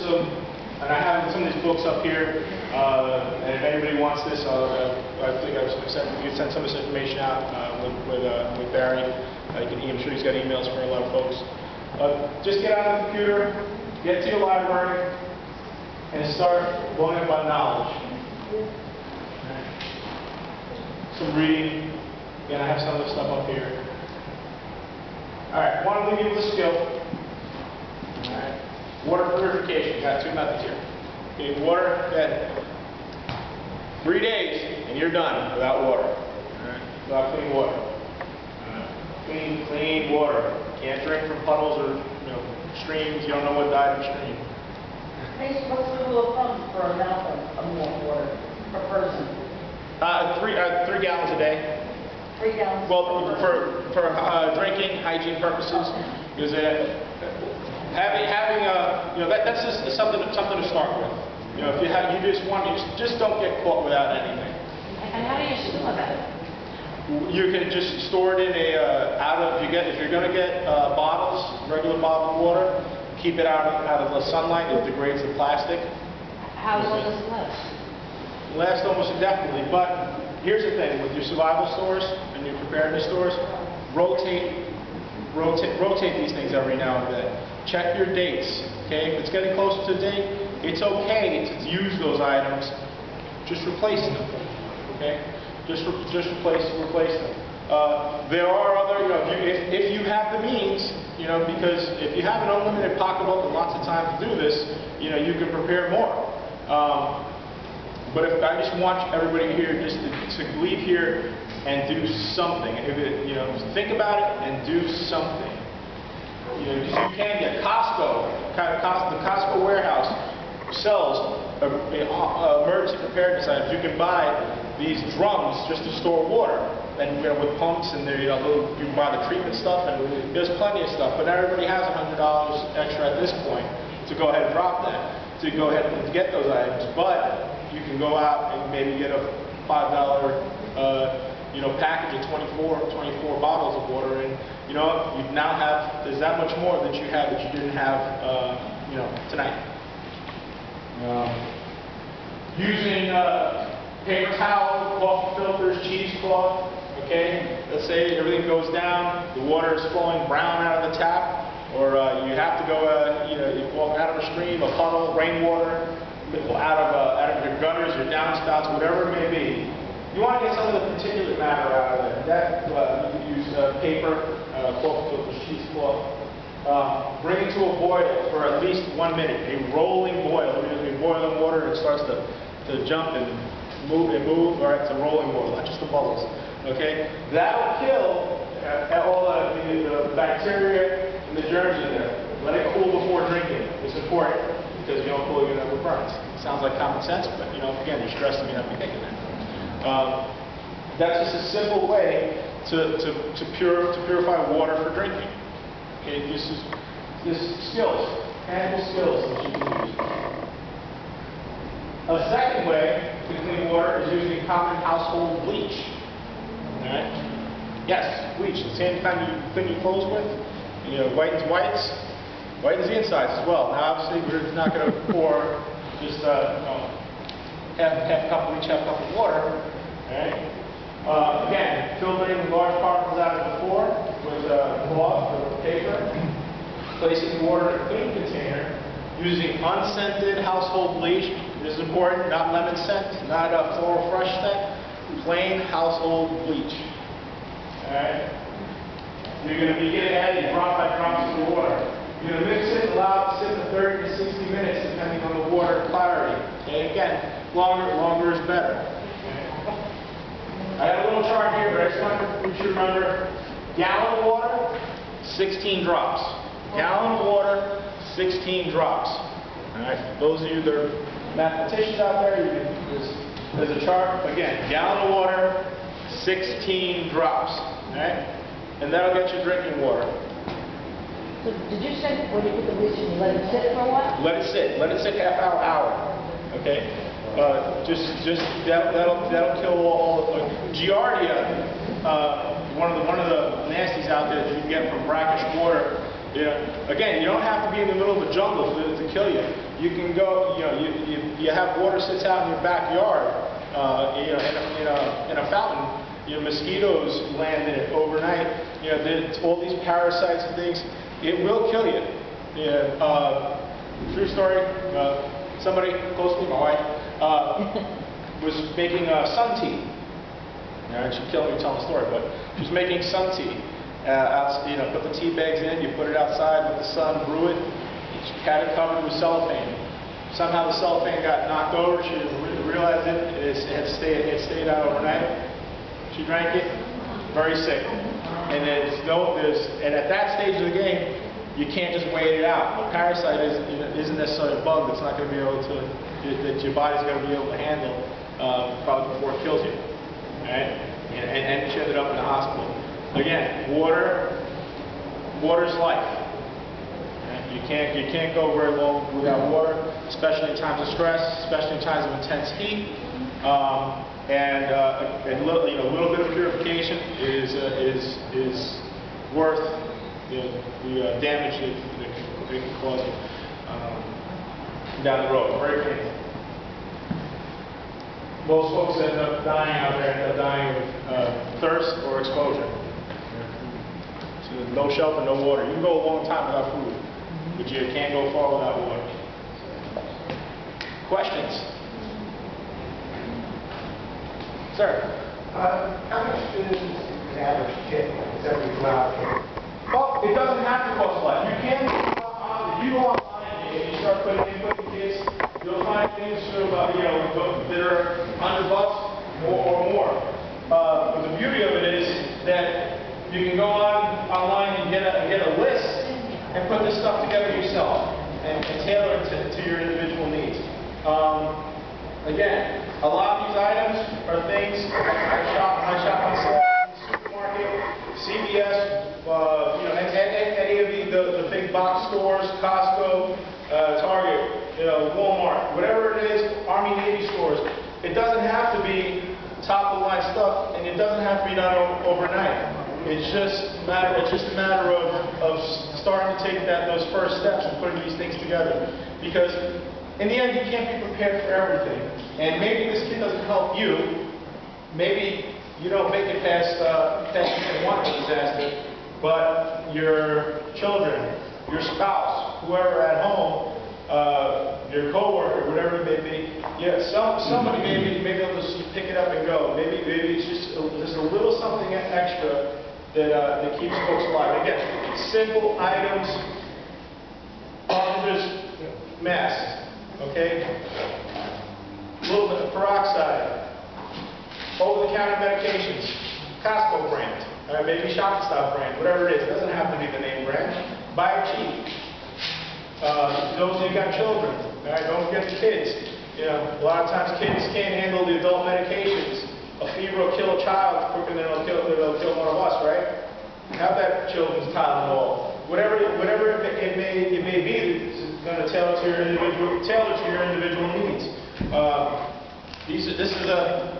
and I have some of these books up here, and if anybody wants this, I think you can send some of this information out with Barry. I'm sure he's got emails for a lot of folks. Just get on the computer, get to your library, and start learning about knowledge. Some reading. Again, I have some of this stuff up here. Alright, I want to leave you with a skill. Alright. Water purification. Got two methods here. Okay, water, again, 3 days and you're done without water. Alright. Without clean water. Clean water. Can't drink from puddles or streams. You don't know what died in the stream. Hey, what's the rule of thumb for an amount of water per person? 3 gallons a day. 3 gallons. Well, for drinking, hygiene purposes, because that's just something to start with. If you just don't get caught without anything. And how do you store that? You can just store it in if you're going to get bottles, regular bottled water, keep it out of the sunlight. It degrades the plastic. How long does it last? Last almost indefinitely, but here's the thing, with your survival stores and your preparedness stores, rotate these things every now and then. Check your dates, okay? If it's getting closer to the date, it's okay to use those items. Just replace them, okay? Just replace them. There are other, if you have the means, because if you have an unlimited pocketbook and lots of time to do this, you can prepare more. But if I just want everybody here just to leave here and do something, think about it and do something. You can get Costco, the Costco warehouse sells emergency preparedness items. You can buy these drums just to store water, and with pumps and you can buy the treatment stuff, and there's plenty of stuff. But not everybody has $100 extra at this point to go ahead and drop that, to go ahead and get those items. But you can go out and maybe get a $5 package of 24 bottles of water, and you now have, there's that much more that you have that you didn't have tonight. Using paper towel, coffee filters, cheesecloth. Okay, let's say everything goes down, the water is flowing brown out of the tap, or you have to go, you walk out of a stream, a puddle, rainwater, out of your gutters, your downspouts, whatever it may be. You want to get some of the particulate matter out of it. That you can use paper, coffee filters, cheesecloth. Bring it to a boil for at least 1 minute. A rolling boil. You're boiling water and it starts to jump and move. All right, it's a rolling boil, not just the bubbles. Okay, that'll kill all the bacteria and the germs in there. Let it cool before drinking. It's important because you don't cool it up with burns. It sounds like common sense, but again, you're stressed and you have to be thinking that. That's just a simple way to purify water for drinking. Okay, this skills, handle skills that you can use. A second way to clean water is using common household bleach. All right? Yes, bleach. The same kind you clean your clothes with. Whitens whites, whitens the insides as well. Now, obviously, we're not going to pour just half cup of water. All right? Again, filtering the large particles out of the floor with cloth or paper. Placing the water in a clean container. Using unscented household bleach. This is important. Not lemon scent, not a floral fresh scent. Plain household bleach. All right? You're going to begin adding drop by drops of the water. You're going to mix it, allow it to sit for 30 to 60 minutes depending on the water clarity. Okay, again, longer is better. Okay. I have a little chart here, but I just want you to remember, gallon of water, 16 drops. Gallon of water, 16 drops. All right, those of you that are mathematicians out there, there's a chart. Again, gallon of water, 16 drops. All right, and that'll get you drinking water. So did you say when you put the bleach in, you let it sit for a while? Let it sit. Let it sit hour. Okay. That'll kill all. Giardia. One of the nasties out there that you can get from brackish water Again, you don't have to be in the middle of the jungle for it to kill you. You can go, you have water sits out in your backyard, in a fountain. Mosquitoes land in it overnight. All these parasites and things. It will kill you. True story. Somebody close to me, my wife, was making sun tea. She'd kill me telling the story, but she was making sun tea. Put the tea bags in, you put it outside, let the sun brew it. She had it covered with cellophane. Somehow the cellophane got knocked over. She didn't realize it had stayed out overnight. She drank it, very sick. And and at that stage of the game, you can't just wait it out. A parasite isn't necessarily a bug that's not going to be able to, that your body's going to be able to handle probably before it kills you. Right? And she ended up in the hospital. Again, water's life. You can't go very long without water, especially in times of stress, especially in times of intense heat. A little bit of purification is worth the damage that it can cause you down the road. Very painful. Most folks end up dying out there, end up dying of thirst or exposure. So no shelter, no water. You can go a long time without food, but you can't go far without water. Questions? Sir? How much is an average kit, like a 72-hour kit? Well, it doesn't have to cost a lot. You can, if you go online and you start putting kits, you'll find things that are $100 or more. But the beauty of it is that you can go online and get a list and put this stuff together yourself and tailor it to your individual needs. Again, a lot of these items are things I shop myself in the supermarket, CVS, any of the big box stores, Costco, Target, Walmart, whatever it is, Army, Navy stores. It doesn't have to be top-of-the-line stuff, and it doesn't have to be done overnight. It's just a matter of starting to take those first steps and putting these things together. Because in the end, you can't be prepared for everything. And maybe this kit doesn't help you. Maybe you don't make it past one disaster, but your children, your spouse, whoever at home, your coworker, whatever it may be, somebody maybe they'll just pick it up and go. Maybe it's just a little something extra that keeps folks alive. Again, simple items, carpenters, masks, okay? A little bit of peroxide, over-the-counter medications, Costco brand, maybe Shop and Stop brand, whatever it is. It doesn't have to be the name brand. Buy it cheap. Those who got children, don't forget the kids. A lot of times kids can't handle the adult medications. A fever will kill a child quicker than it'll kill one of us, right? Have that children's Tylenol. Whatever it may be, it's going to tailor to your individual needs. This is a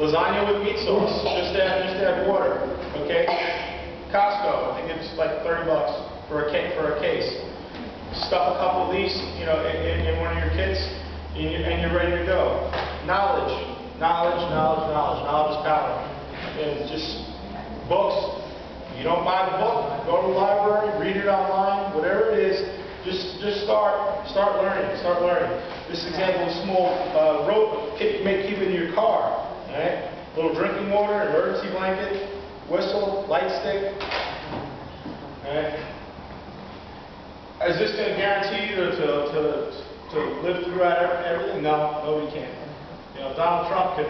lasagna with meat sauce. Just add water. Okay. Costco, I think it's like $30 for a case. Stuff a couple of these, in one of your kits, and you're ready to go. Knowledge is power. And just books. You don't buy the book, go to the library, read it online, whatever it is. Just start learning. This example is small rope kit you may keep in your car. Right? A little drinking water, emergency blanket, whistle, light stick. Right? Is this going to guarantee you to live throughout everything? No, nobody can. Donald Trump can,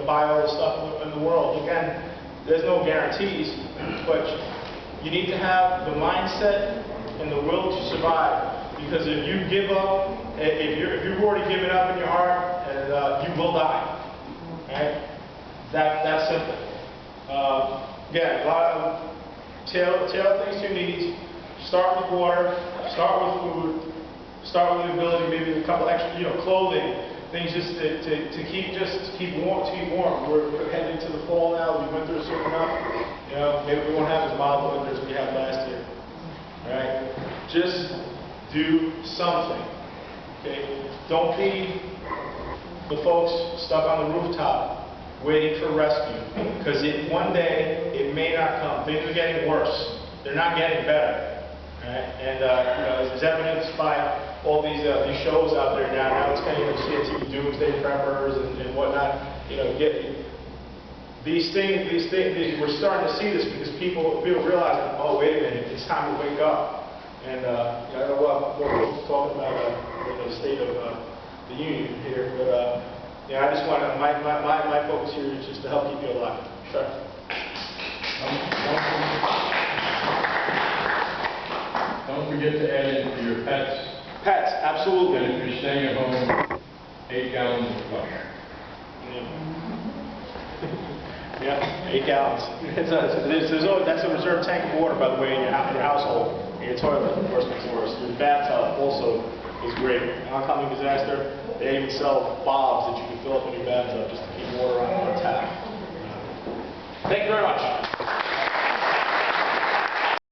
buy all the stuff in the world. Again, there's no guarantees, but you need to have the mindset and the will to survive. Because if you give up, if you've already given up in your heart, you will die. Right? That's simple. Again, a lot of tailor things to your needs. Start with water. Start with food. Start with the ability, maybe a couple extra, clothing, things just to keep warm. We're heading into the fall now. We went through soon enough. Maybe we won't have as mild winters as we had last year. All right. Just do something. Okay? Don't be the folks stuck on the rooftop waiting for rescue. Because one day, it may not come. Things are getting worse. They're not getting better. Right? And you know, as evidenced by all these shows out there now it's kind of, you see TV doomsday preppers and whatnot. You know, these things, we're starting to see this because people realize, oh, wait a minute, it's time to wake up. And you know, I know what folks talking about the state of the union here, but yeah, I just want to, my focus here is just to help keep you alive. Sure. Don't forget to add in for your pets. Pets, absolutely. And if you're staying at home, 8 gallons of flush. Yeah, 8 gallons. That's a reserve tank of water, by the way, in your household. In your toilet, first and foremost. Your bathtub also is great. In an oncoming disaster, they even sell bobs that you can fill up in your bathtub just to keep water on tap. Thank you very much.